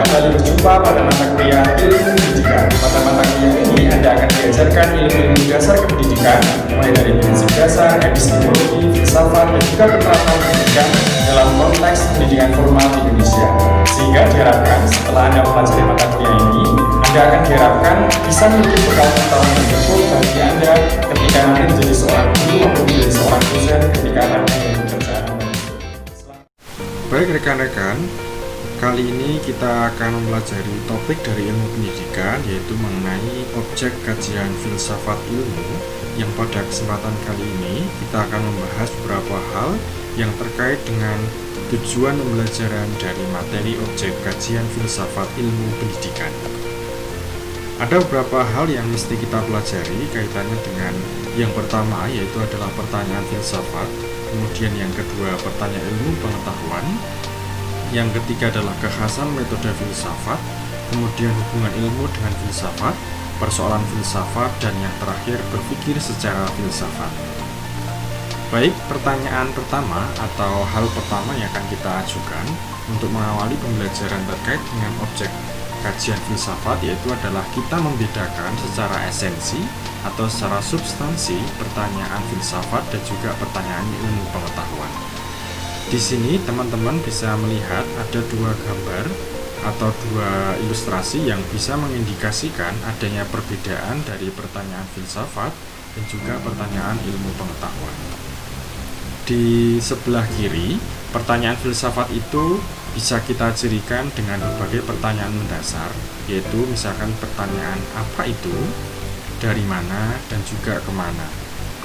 kembali berjumpa pada mata kuliah ilmu pendidikan. Pada mata kuliah ini Anda akan diajarkan ilmu-ilmu dasar kependidikan, mulai dari prinsip dasar, epistemologi, filsafat, dan juga penerapan pendidikan dalam konteks pendidikan formal di Indonesia. Sehingga diharapkan setelah Anda mempelajari mata kuliah ini, Anda akan diharapkan bisa memiliki bekal pengetahuan yang cukup bagi Anda ketika nanti menjadi seorang guru maupun menjadi seorang dosen ketika Anda bekerja. Baik rekan-rekan, kali ini kita akan mempelajari topik dari ilmu pendidikan, yaitu mengenai objek kajian filsafat ilmu, yang pada kesempatan kali ini kita akan membahas beberapa hal yang terkait dengan tujuan pembelajaran dari materi objek kajian filsafat ilmu pendidikan. Ada beberapa hal yang mesti kita pelajari kaitannya dengan yang pertama, yaitu adalah pertanyaan filsafat, kemudian yang kedua pertanyaan ilmu pengetahuan, yang ketiga adalah kekhasan metode filsafat, kemudian hubungan ilmu dengan filsafat, persoalan filsafat, dan yang terakhir berpikir secara filsafat. Baik, pertanyaan pertama atau hal pertama yang akan kita ajukan untuk mengawali pembelajaran terkait dengan objek kajian filsafat, yaitu adalah kita membedakan secara esensi atau secara substansi pertanyaan filsafat dan juga pertanyaan ilmu pengetahuan. Di sini teman-teman bisa melihat ada dua gambar atau dua ilustrasi yang bisa mengindikasikan adanya perbedaan dari pertanyaan filsafat dan juga pertanyaan ilmu pengetahuan. Di sebelah kiri, pertanyaan filsafat itu bisa kita cirikan dengan berbagai pertanyaan mendasar, yaitu misalkan pertanyaan apa itu, dari mana, dan juga kemana.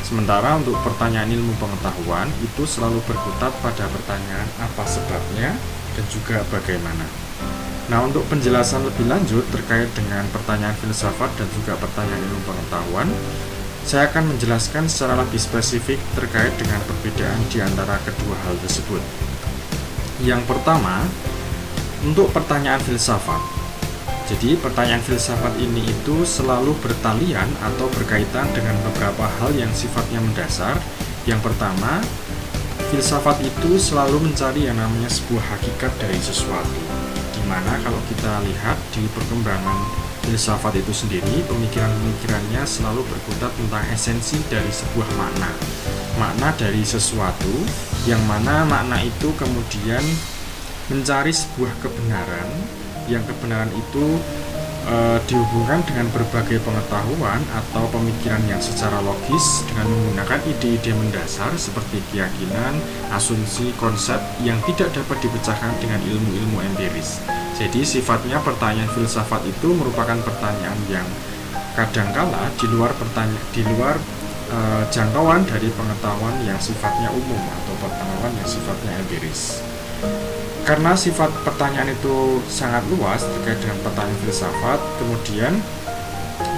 Sementara untuk pertanyaan ilmu pengetahuan itu selalu berkutat pada pertanyaan apa sebabnya dan juga bagaimana. Nah, untuk penjelasan lebih lanjut terkait dengan pertanyaan filsafat dan juga pertanyaan ilmu pengetahuan, saya akan menjelaskan secara lebih spesifik terkait dengan perbedaan di antara kedua hal tersebut. Yang pertama, untuk pertanyaan filsafat. Jadi, pertanyaan filsafat ini itu selalu bertalian atau berkaitan dengan beberapa hal yang sifatnya mendasar. Yang pertama, filsafat itu selalu mencari yang namanya sebuah hakikat dari sesuatu. Dimana kalau kita lihat di perkembangan filsafat itu sendiri, pemikiran-pemikirannya selalu berkutat tentang esensi dari sebuah makna. Makna dari sesuatu, yang mana makna itu kemudian mencari sebuah kebenaran, yang kebenaran itu dihubungkan dengan berbagai pengetahuan atau pemikiran yang secara logis dengan menggunakan ide-ide mendasar seperti keyakinan, asumsi, konsep yang tidak dapat dipecahkan dengan ilmu-ilmu empiris. Jadi sifatnya pertanyaan filsafat itu merupakan pertanyaan yang kadangkala di luar jangkauan dari pengetahuan yang sifatnya umum atau pengetahuan yang sifatnya empiris. Karena sifat pertanyaan itu sangat luas terkait dengan pertanyaan filsafat, kemudian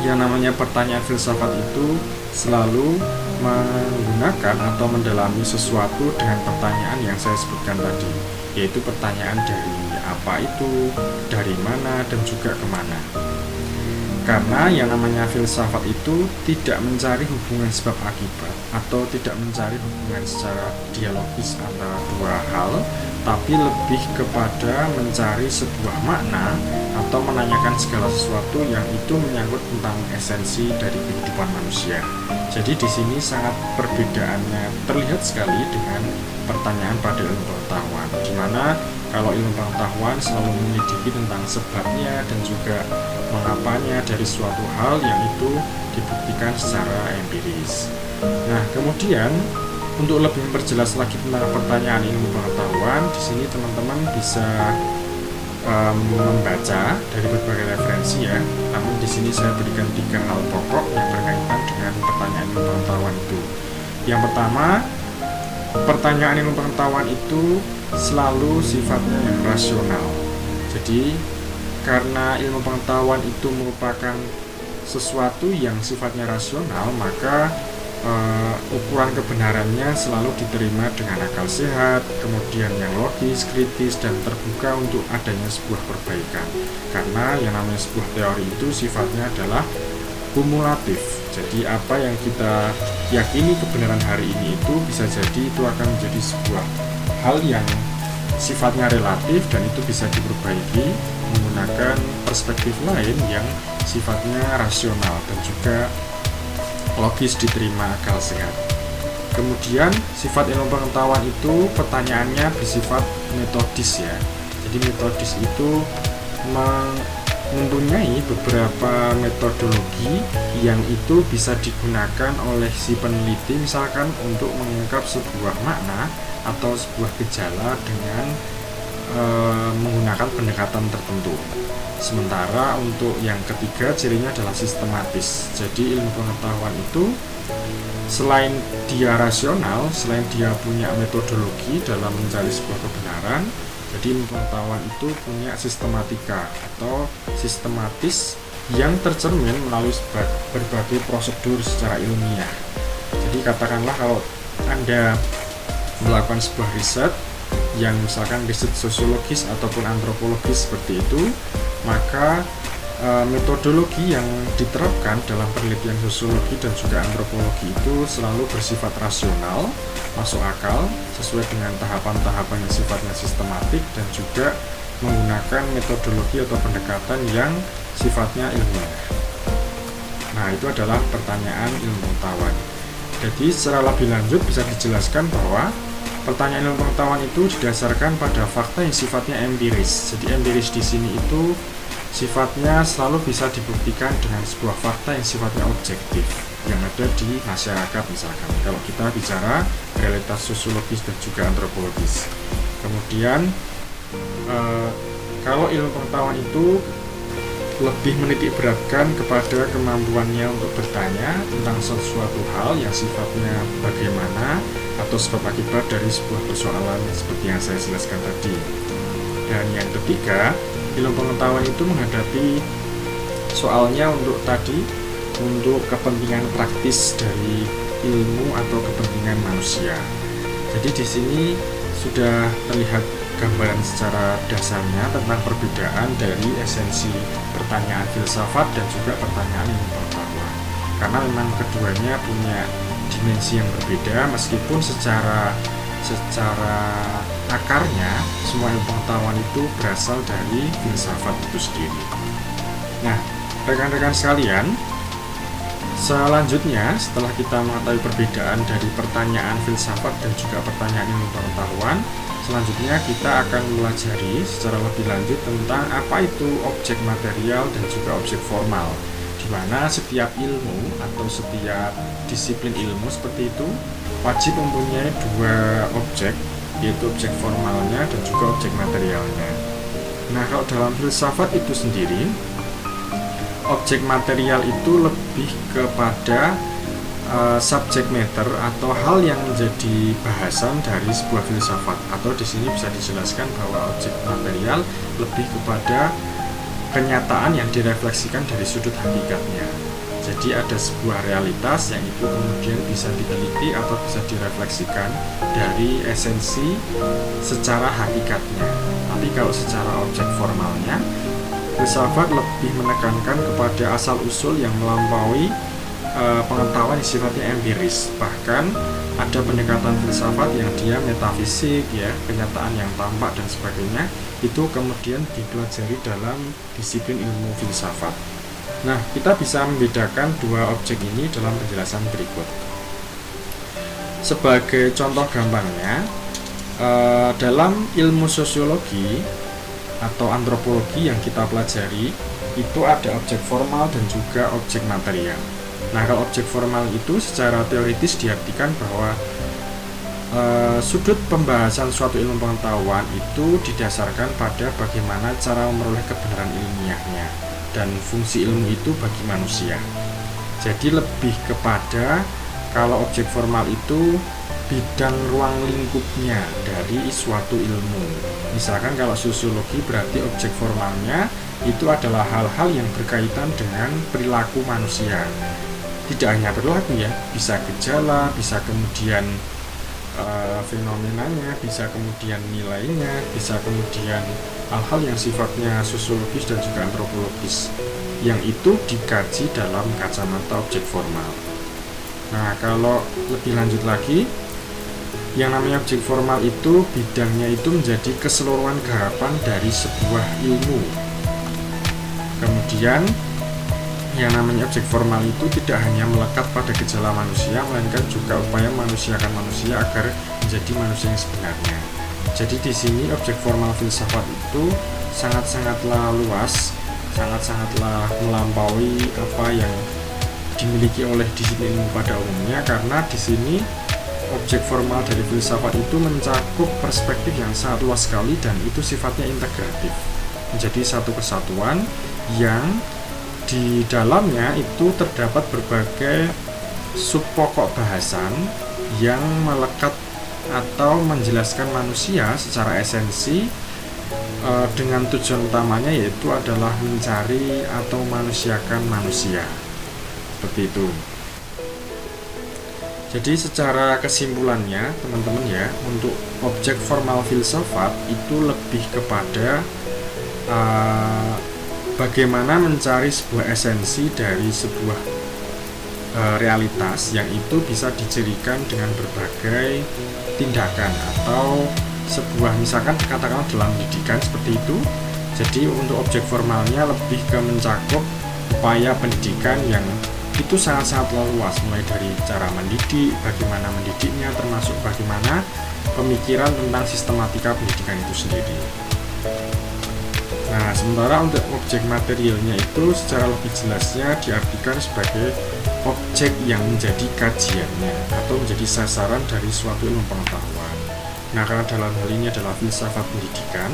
yang namanya pertanyaan filsafat itu selalu menggunakan atau mendalami sesuatu dengan pertanyaan yang saya sebutkan tadi, yaitu pertanyaan dari apa itu, dari mana, dan juga kemana. Karena yang namanya filsafat itu tidak mencari hubungan sebab akibat atau tidak mencari hubungan secara dialogis antara dua hal, tapi lebih kepada mencari sebuah makna atau menanyakan segala sesuatu yang itu menyangkut tentang esensi dari kehidupan manusia. Jadi di sini sangat perbedaannya terlihat sekali dengan pertanyaan pada ilmu pengetahuan, di mana kalau ilmu pengetahuan selalu menyelidiki tentang sebabnya dan juga mengapanya dari suatu hal yang itu dibuktikan secara empiris. Nah, kemudian untuk lebih memperjelas lagi tentang pertanyaan ilmu pengetahuan, di sini teman-teman bisa membaca dari berbagai referensi ya. Namun di sini saya berikan 3 hal pokok yang berkaitan dengan pertanyaan ilmu pengetahuan itu. Yang pertama, pertanyaan ilmu pengetahuan itu selalu sifatnya yang rasional. Jadi karena ilmu pengetahuan itu merupakan sesuatu yang sifatnya rasional, maka ukuran kebenarannya selalu diterima dengan akal sehat, kemudian yang logis, kritis, dan terbuka untuk adanya sebuah perbaikan. Karena yang namanya sebuah teori itu sifatnya adalah kumulatif. Jadi apa yang kita yakini kebenaran hari ini itu bisa jadi itu akan menjadi sebuah hal yang sifatnya relatif dan itu bisa diperbaiki menggunakan perspektif lain yang sifatnya rasional dan juga logis diterima akal sehat. Kemudian sifat ilmu pengetahuan itu pertanyaannya bersifat metodis ya. Jadi metodis itu mempunyai beberapa metodologi yang itu bisa digunakan oleh si peneliti misalkan untuk mengungkap sebuah makna atau sebuah gejala dengan menggunakan pendekatan tertentu. Sementara untuk yang ketiga cirinya adalah sistematis. Jadi ilmu pengetahuan itu selain dia rasional, selain dia punya metodologi dalam mencari sebuah kebenaran, jadi ilmu pengetahuan itu punya sistematika atau sistematis yang tercermin melalui berbagai prosedur secara ilmiah. Jadi katakanlah kalau Anda melakukan sebuah riset yang misalkan riset sosiologis ataupun antropologis seperti itu, maka metodologi yang diterapkan dalam penelitian sosiologi dan juga antropologi itu selalu bersifat rasional, masuk akal, sesuai dengan tahapan-tahapan yang sifatnya sistematik dan juga menggunakan metodologi atau pendekatan yang sifatnya ilmiah. Nah, itu adalah pertanyaan ilmu pengetahuan. Jadi secara lebih lanjut bisa dijelaskan bahwa pertanyaan ilmu pengetahuan itu didasarkan pada fakta yang sifatnya empiris. Jadi empiris di sini itu sifatnya selalu bisa dibuktikan dengan sebuah fakta yang sifatnya objektif yang ada di masyarakat misalkan. Kalau kita bicara realitas sosiologis dan juga antropologis. Kemudian kalau ilmu pengetahuan itu lebih menitik beratkan kepada kemampuannya untuk bertanya tentang sesuatu hal yang sifatnya bagaimana atau sebab akibat dari sebuah persoalan seperti yang saya jelaskan tadi. Dan yang ketiga, ilmu pengetahuan itu menghadapi soalnya untuk kepentingan praktis dari ilmu atau kepentingan manusia. Jadi di sini sudah terlihat gambaran secara dasarnya tentang perbedaan dari esensi pertanyaan filsafat dan juga pertanyaan ilmu pengetahuan. Karena memang keduanya punya dimensi yang berbeda meskipun secara akarnya semua ilmu pengetahuan itu berasal dari filsafat itu sendiri. Nah, rekan-rekan sekalian, selanjutnya setelah kita mengetahui perbedaan dari pertanyaan filsafat dan juga pertanyaan ilmu pengetahuan, selanjutnya kita akan mempelajari secara lebih lanjut tentang apa itu objek material dan juga objek formal, di mana setiap ilmu atau setiap disiplin ilmu seperti itu wajib mempunyai dua objek, yaitu objek formalnya dan juga objek materialnya. Nah, kalau dalam filsafat itu sendiri, objek material itu lebih kepada subject matter atau hal yang menjadi bahasan dari sebuah filsafat, atau di sini bisa dijelaskan bahwa objek material lebih kepada kenyataan yang direfleksikan dari sudut hakikatnya. Jadi ada sebuah realitas yang itu kemudian bisa diteliti atau bisa direfleksikan dari esensi secara hakikatnya. Tapi kalau secara objek formalnya, filsafat lebih menekankan kepada asal-usul yang melampaui pengetahuan yang sifatnya empiris. Bahkan ada pendekatan filsafat yang dia metafisik ya, kenyataan yang tampak dan sebagainya, itu kemudian dipelajari dalam disiplin ilmu filsafat. Nah, kita bisa membedakan dua objek ini dalam penjelasan berikut. Sebagai contoh gampangnya, dalam ilmu sosiologi atau antropologi yang kita pelajari, itu ada objek formal dan juga objek material. Nah, kalau objek formal itu secara teoritis diartikan bahwa sudut pembahasan suatu ilmu pengetahuan itu didasarkan pada bagaimana cara memperoleh kebenaran ilmiahnya dan fungsi ilmu itu bagi manusia. Jadi lebih kepada kalau objek formal itu bidang ruang lingkupnya dari suatu ilmu. Misalkan kalau sosiologi berarti objek formalnya itu adalah hal-hal yang berkaitan dengan perilaku manusia. Tidak hanya perilaku ya, bisa gejala, bisa kemudian fenomenanya, bisa kemudian nilainya, bisa kemudian hal-hal yang sifatnya sosiologis dan juga antropologis yang itu dikaji dalam kacamata objek formal. Nah, kalau lebih lanjut lagi, yang namanya objek formal itu bidangnya itu menjadi keseluruhan garapan dari sebuah ilmu. kemudian yang namanya objek formal itu tidak hanya melekat pada gejala manusia, melainkan juga upaya manusiakan manusia agar menjadi manusia yang sebenarnya. Jadi di sini objek formal filsafat itu sangat-sangatlah luas, sangat-sangatlah melampaui apa yang dimiliki oleh disiplin ilmu pada umumnya, karena di sini objek formal dari filsafat itu mencakup perspektif yang sangat luas sekali dan itu sifatnya integratif, menjadi satu kesatuan yang di dalamnya itu terdapat berbagai subpokok bahasan yang melekat atau menjelaskan manusia secara esensi dengan tujuan utamanya yaitu adalah mencari atau manusiakan manusia. Seperti itu. Jadi secara kesimpulannya teman-teman ya, untuk objek formal filsafat itu lebih kepada bagaimana mencari sebuah esensi dari sebuah realitas yang itu bisa dicirikan dengan berbagai tindakan atau sebuah, misalkan katakanlah dalam pendidikan seperti itu. Jadi untuk objek formalnya lebih ke mencakup upaya pendidikan yang itu sangat-sangat luas, mulai dari cara mendidik, bagaimana mendidiknya, termasuk bagaimana pemikiran tentang sistematika pendidikan itu sendiri. Nah, sementara untuk objek materialnya itu secara lebih jelasnya diartikan sebagai objek yang menjadi kajiannya atau menjadi sasaran dari suatu ilmu pengetahuan. Nah, karena dalam hal ini adalah filsafat pendidikan,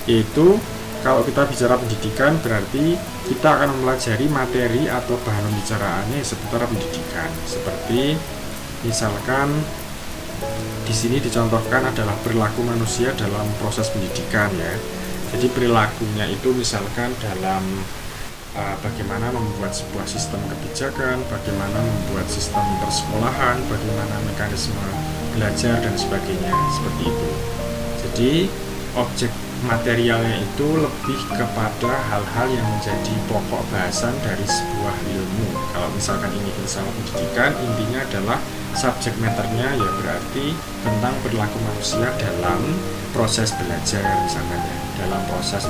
yaitu kalau kita bicara pendidikan berarti kita akan mempelajari materi atau bahan pembicaraannya seputar pendidikan. Seperti misalkan di sini dicontohkan adalah perilaku manusia dalam proses pendidikan ya. Jadi perilakunya itu misalkan dalam bagaimana membuat sebuah sistem kebijakan, bagaimana membuat sistem persekolahan, bagaimana mekanisme belajar dan sebagainya, seperti itu. Jadi objek materialnya itu lebih kepada hal-hal yang menjadi pokok bahasan dari sebuah ilmu. Kalau misalkan ini filsafat pendidikan, intinya adalah subjek matternya ya berarti tentang perilaku manusia dalam proses belajar, misalnya dalam proses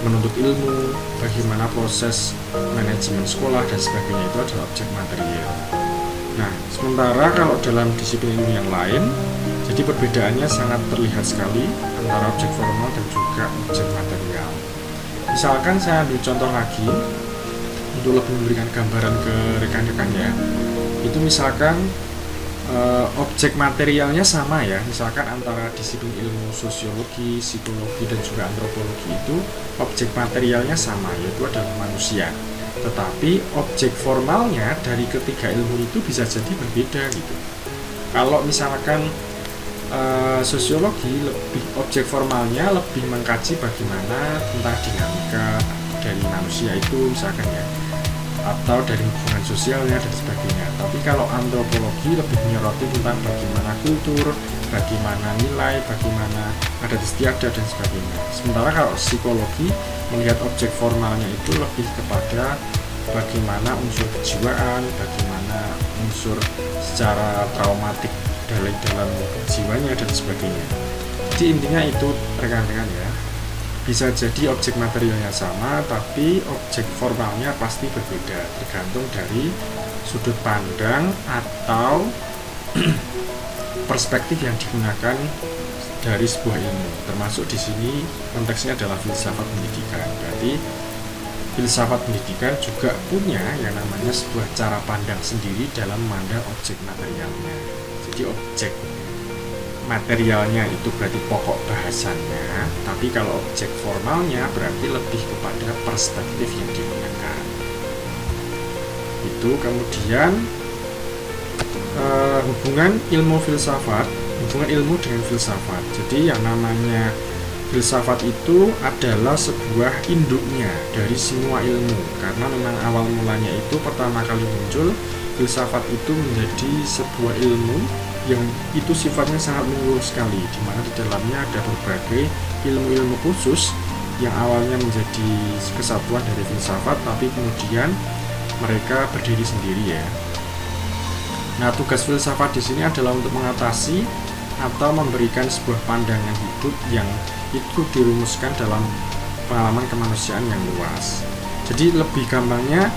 menuntut ilmu, bagaimana proses manajemen sekolah dan sebagainya, itu adalah objek material. Nah, sementara kalau dalam disiplin ilmu yang lain, jadi perbedaannya sangat terlihat sekali antara objek formal dan juga objek material. Misalkan saya ambil contoh lagi untuk lebih memberikan gambaran ke rekan-rekannya. Itu misalkan objek materialnya sama ya, misalkan antara disiplin ilmu sosiologi, psikologi dan juga antropologi itu objek materialnya sama, yaitu adalah manusia. Tetapi objek formalnya dari ketiga ilmu itu bisa jadi berbeda gitu. Kalau misalkan sosiologi lebih objek formalnya lebih mengkaji bagaimana tentang dinamika dari manusia itu misalkan ya, atau dari hubungan sosialnya dan sebagainya. Tapi kalau antropologi lebih menyoroti tentang bagaimana kultur, bagaimana nilai, bagaimana adat istiadat dan sebagainya. Sementara kalau psikologi melihat objek formalnya itu lebih kepada bagaimana unsur kejiwaan, bagaimana unsur secara traumatik dalam jiwanya dan sebagainya. Jadi intinya itu rekan-rekan ya, bisa jadi objek materialnya sama tapi objek formalnya pasti berbeda tergantung dari sudut pandang atau perspektif yang digunakan dari sebuah ilmu. Termasuk di sini konteksnya adalah filsafat pendidikan. Berarti filsafat pendidikan juga punya yang namanya sebuah cara pandang sendiri dalam memandang objek materialnya. Jadi objek materialnya itu berarti pokok bahasannya, tapi kalau objek formalnya berarti lebih kepada perspektif yang digunakan. Itu kemudian hubungan ilmu filsafat, hubungan ilmu dengan filsafat. Jadi yang namanya filsafat itu adalah sebuah induknya dari semua ilmu, karena memang awal mulanya itu pertama kali muncul filsafat itu menjadi sebuah ilmu yang itu sifatnya sangat menyeluruh sekali, di mana di dalamnya ada berbagai ilmu-ilmu khusus yang awalnya menjadi kesatuan dari filsafat, tapi kemudian mereka berdiri sendiri ya. Nah, tugas filsafat di sini adalah untuk mengatasi atau memberikan sebuah pandangan hidup yang itu dirumuskan dalam pengalaman kemanusiaan yang luas. Jadi lebih gampangnya,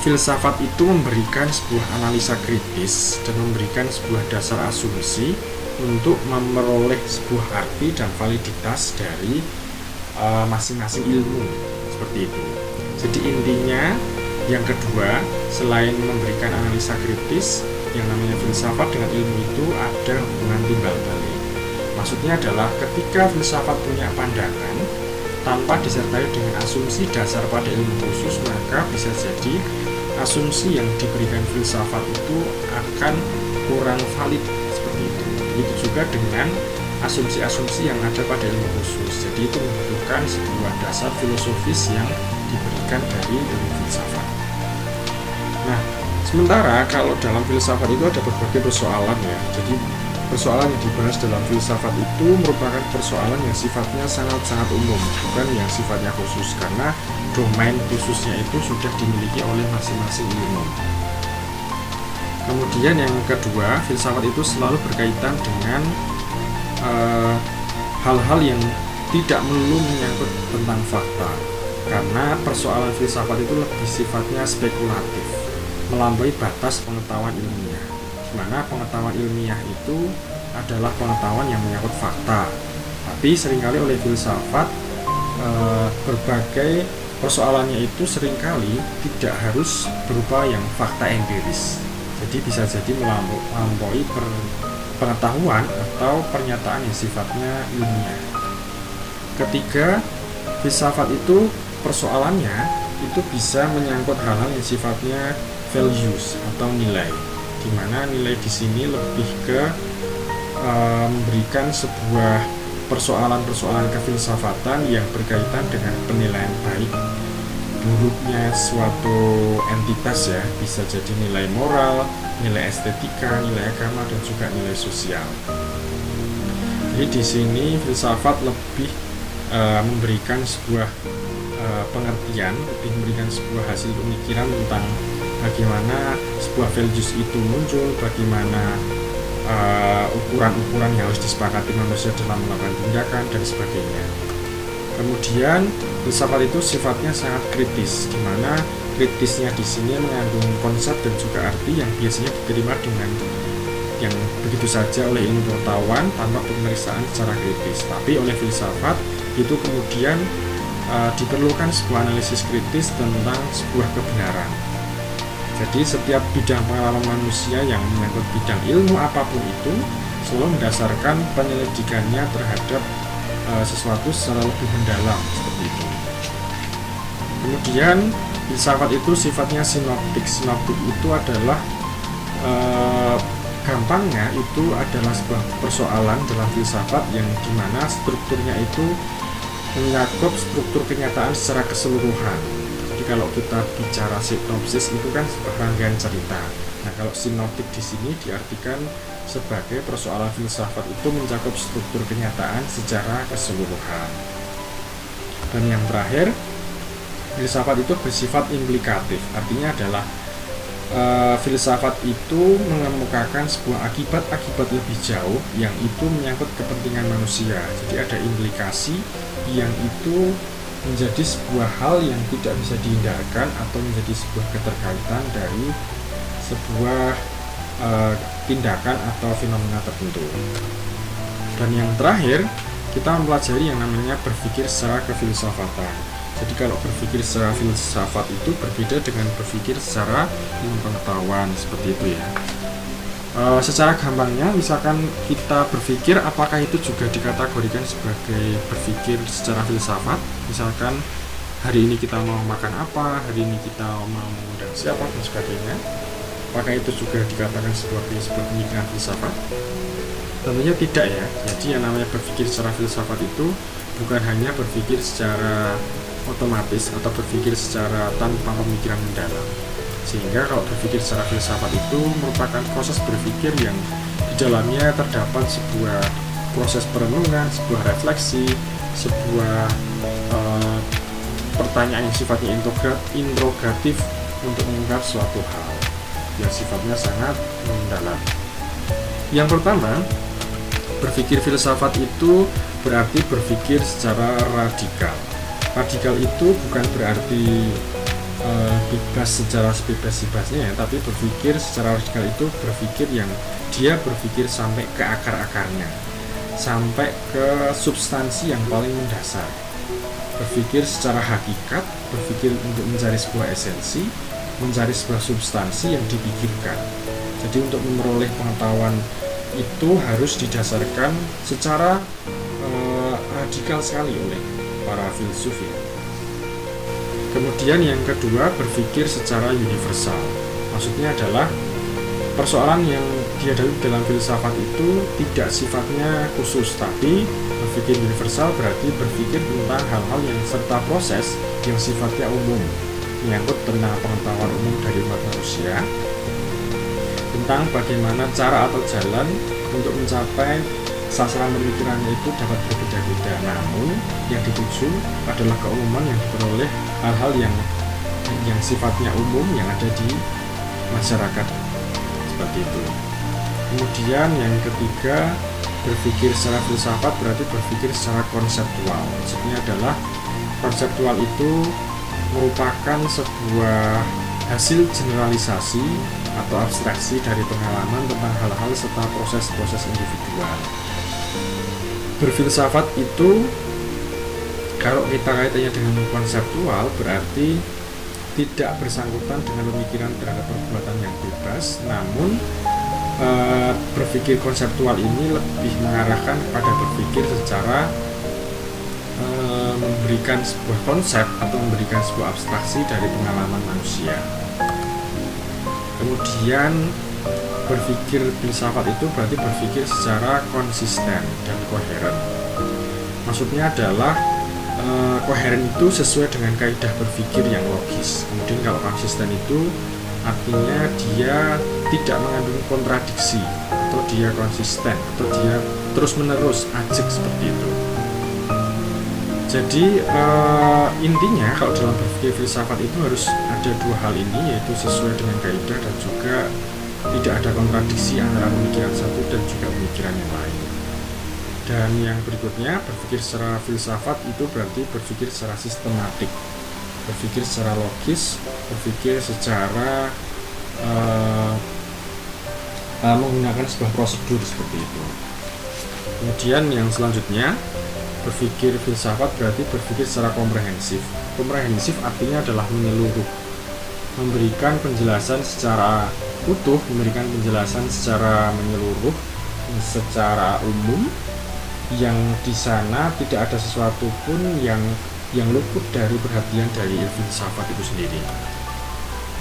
filsafat itu memberikan sebuah analisa kritis dan memberikan sebuah dasar asumsi untuk memperoleh sebuah arti dan validitas dari masing-masing ilmu, seperti itu. Jadi intinya yang kedua, selain memberikan analisa kritis, yang namanya filsafat dengan ilmu itu ada hubungan timbal balik. Maksudnya adalah ketika filsafat punya pandangan tanpa disertai dengan asumsi dasar pada ilmu khusus, maka bisa jadi asumsi yang diberikan filsafat itu akan kurang valid, seperti itu. Begitu juga dengan asumsi-asumsi yang ada pada ilmu khusus. Jadi itu membutuhkan sebuah dasar filosofis yang diberikan dari ilmu filsafat. Nah, sementara kalau dalam filsafat itu ada berbagai persoalan ya. Jadi persoalan yang dibahas dalam filsafat itu merupakan persoalan yang sifatnya sangat-sangat umum, bukan yang sifatnya khusus, karena domain khususnya itu sudah dimiliki oleh masing-masing ilmu. Kemudian yang kedua, filsafat itu selalu berkaitan dengan hal-hal yang tidak melulu menyangkut tentang fakta, karena persoalan filsafat itu lebih sifatnya spekulatif, melampaui batas pengetahuan ilmiah, di mana pengetahuan ilmiah itu adalah pengetahuan yang menyangkut fakta. Tapi seringkali oleh filsafat berbagai persoalannya itu seringkali tidak harus berupa yang fakta empiris. Jadi bisa jadi melampaui pengetahuan atau pernyataan yang sifatnya ilmiah. Ketiga, filsafat itu persoalannya itu bisa menyangkut hal-hal yang sifatnya values atau nilai, di mana nilai di sini lebih ke memberikan sebuah persoalan-persoalan kefilsafatan yang berkaitan dengan penilaian baik buruknya suatu entitas ya, bisa jadi nilai moral, nilai estetika, nilai agama, dan juga nilai sosial. Jadi di sini filsafat lebih memberikan sebuah pengertian, lebih memberikan sebuah hasil pemikiran tentang bagaimana sebuah values itu muncul, bagaimana ukuran-ukuran yang harus disepakati manusia dalam melakukan tindakan dan sebagainya. Kemudian filsafat itu sifatnya sangat kritis, di mana kritisnya di sini mengandung konsep dan juga arti yang biasanya diterima dengan yang begitu saja oleh ilmu pengetahuan tanpa pemeriksaan secara kritis. Tapi oleh filsafat itu kemudian diperlukan sebuah analisis kritis tentang sebuah kebenaran. Jadi setiap bidang pengalaman manusia yang menyangkut bidang ilmu apapun itu selalu mendasarkan penyelidikannya terhadap sesuatu secara lebih mendalam, seperti itu. Kemudian filsafat itu sifatnya sinoptik. Sinoptik itu adalah gampangnya itu adalah sebuah persoalan dalam filsafat yang dimana strukturnya itu mencakup struktur kenyataan secara keseluruhan. Jadi kalau kita bicara sinopsis itu kan sebuah rangkaian cerita. Nah, kalau sinoptik di sini diartikan sebagai persoalan filsafat itu mencakup struktur kenyataan secara keseluruhan. Dan yang terakhir, filsafat itu bersifat implikatif. Artinya adalah filsafat itu mengemukakan sebuah akibat-akibat lebih jauh yang itu menyangkut kepentingan manusia. Jadi ada implikasi yang itu menjadi sebuah hal yang tidak bisa dihindarkan atau menjadi sebuah keterkaitan dari sebuah tindakan atau fenomena tertentu. Dan yang terakhir, kita mempelajari yang namanya berpikir secara kefilsafatan. Jadi kalau berpikir secara filsafat itu berbeda dengan berpikir secara ilmu pengetahuan, seperti itu ya. Secara gampangnya, misalkan kita berpikir, apakah itu juga dikategorikan sebagai berpikir secara filsafat? Misalkan hari ini kita mau makan apa, hari ini kita mau mengundang siapa dan sebagainya. Apakah itu juga dikatakan sebagai sebuah pemikiran filsafat? Tentunya tidak ya. Jadi yang namanya berpikir secara filsafat itu bukan hanya berpikir secara otomatis atau berpikir secara tanpa pemikiran mendalam. Sehingga kalau berpikir secara filsafat itu merupakan proses berpikir yang di dalamnya terdapat sebuah proses perenungan, sebuah refleksi, sebuah pertanyaan yang sifatnya interogatif untuk mengungkap suatu hal yang sifatnya sangat mendalam. Yang pertama, berpikir filsafat itu berarti berpikir secara radikal. Radikal itu bukan berarti bebas secara sebebas-bebasnya ya, tapi berpikir secara radikal itu berpikir yang dia berpikir sampai ke akar-akarnya, sampai ke substansi yang paling mendasar, berpikir secara hakikat, berpikir untuk mencari sebuah esensi, mencari sebuah substansi yang dipikirkan. Jadi untuk memperoleh pengetahuan itu harus didasarkan secara radikal sekali oleh para filsuf ya. Kemudian yang kedua, berpikir secara universal. Maksudnya adalah persoalan yang dihadapi dalam filsafat itu tidak sifatnya khusus, tapi berpikir universal berarti berpikir tentang hal-hal yang serta proses yang sifatnya umum, menyangkut tentang pengetahuan umum dari umat manusia, tentang bagaimana cara atau jalan untuk mencapai sasaran pemikirannya itu dapat berbeda-beda, namun yang dituju adalah keumuman yang diperoleh hal-hal yang sifatnya umum yang ada di masyarakat, seperti itu. Kemudian yang ketiga, berpikir secara filsafat berarti berpikir secara konseptual. Maksudnya adalah konseptual itu merupakan sebuah hasil generalisasi atau abstraksi dari pengalaman tentang hal-hal serta proses-proses individual. Berfilsafat itu kalau kita kaitannya dengan konseptual berarti tidak bersangkutan dengan pemikiran terhadap perbuatan yang bebas, namun berpikir konseptual ini lebih mengarahkan pada berpikir secara memberikan sebuah konsep atau memberikan sebuah abstraksi dari pengalaman manusia. Kemudian berpikir filsafat itu berarti berpikir secara konsisten dan koheren. Maksudnya adalah koheren itu sesuai dengan kaidah berpikir yang logis. Kemudian kalau konsisten itu artinya dia tidak mengandung kontradiksi, atau dia konsisten, atau dia terus-menerus ajak seperti itu. Jadi intinya kalau dalam berpikir filsafat itu harus ada dua hal ini, yaitu sesuai dengan kaidah dan juga tidak ada kontradiksi antara pemikiran satu dan juga pemikiran yang lain. Dan yang berikutnya, berpikir secara filsafat itu berarti berpikir secara sistematik, berpikir secara logis, berpikir secara menggunakan sebuah prosedur seperti itu. Kemudian yang selanjutnya, berpikir filsafat berarti berpikir secara komprehensif. Komprehensif artinya adalah menyeluruh, memberikan penjelasan secara utuh, memberikan penjelasan secara menyeluruh, secara umum, yang di sana tidak ada sesuatu pun yang luput dari perhatian dari filsafat itu sendiri.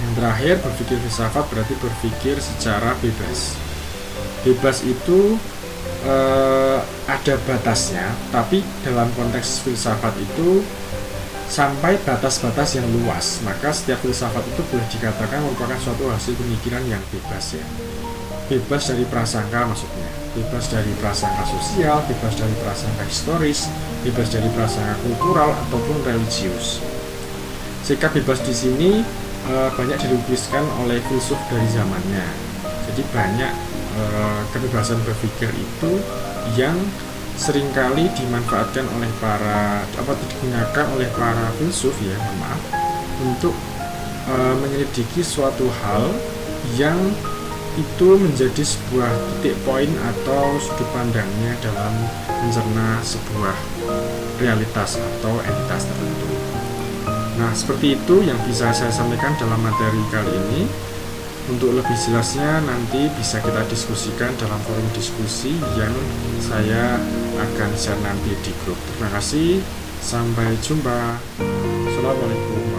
Yang terakhir, berpikir filsafat berarti berpikir secara bebas. Bebas itu ada batasnya, tapi dalam konteks filsafat itu sampai batas-batas yang luas, maka setiap filsafat itu boleh dikatakan merupakan suatu hasil pemikiran yang bebas ya. Bebas dari prasangka maksudnya, bebas dari prasangka sosial, bebas dari prasangka historis, bebas dari prasangka kultural ataupun religius. Sikap bebas di sini banyak dirumuskan oleh filsuf dari zamannya. Jadi banyak kebebasan berpikir itu yang seringkali dimanfaatkan oleh digunakan oleh para filsuf ya, untuk menyelidiki suatu hal yang itu menjadi sebuah titik poin atau sudut pandangnya dalam mencerna sebuah realitas atau entitas tertentu. Nah, seperti itu yang bisa saya sampaikan dalam materi kali ini. Untuk lebih jelasnya nanti bisa kita diskusikan dalam forum diskusi yang saya akan share nanti di grup. Terima kasih, sampai jumpa. Assalamualaikum.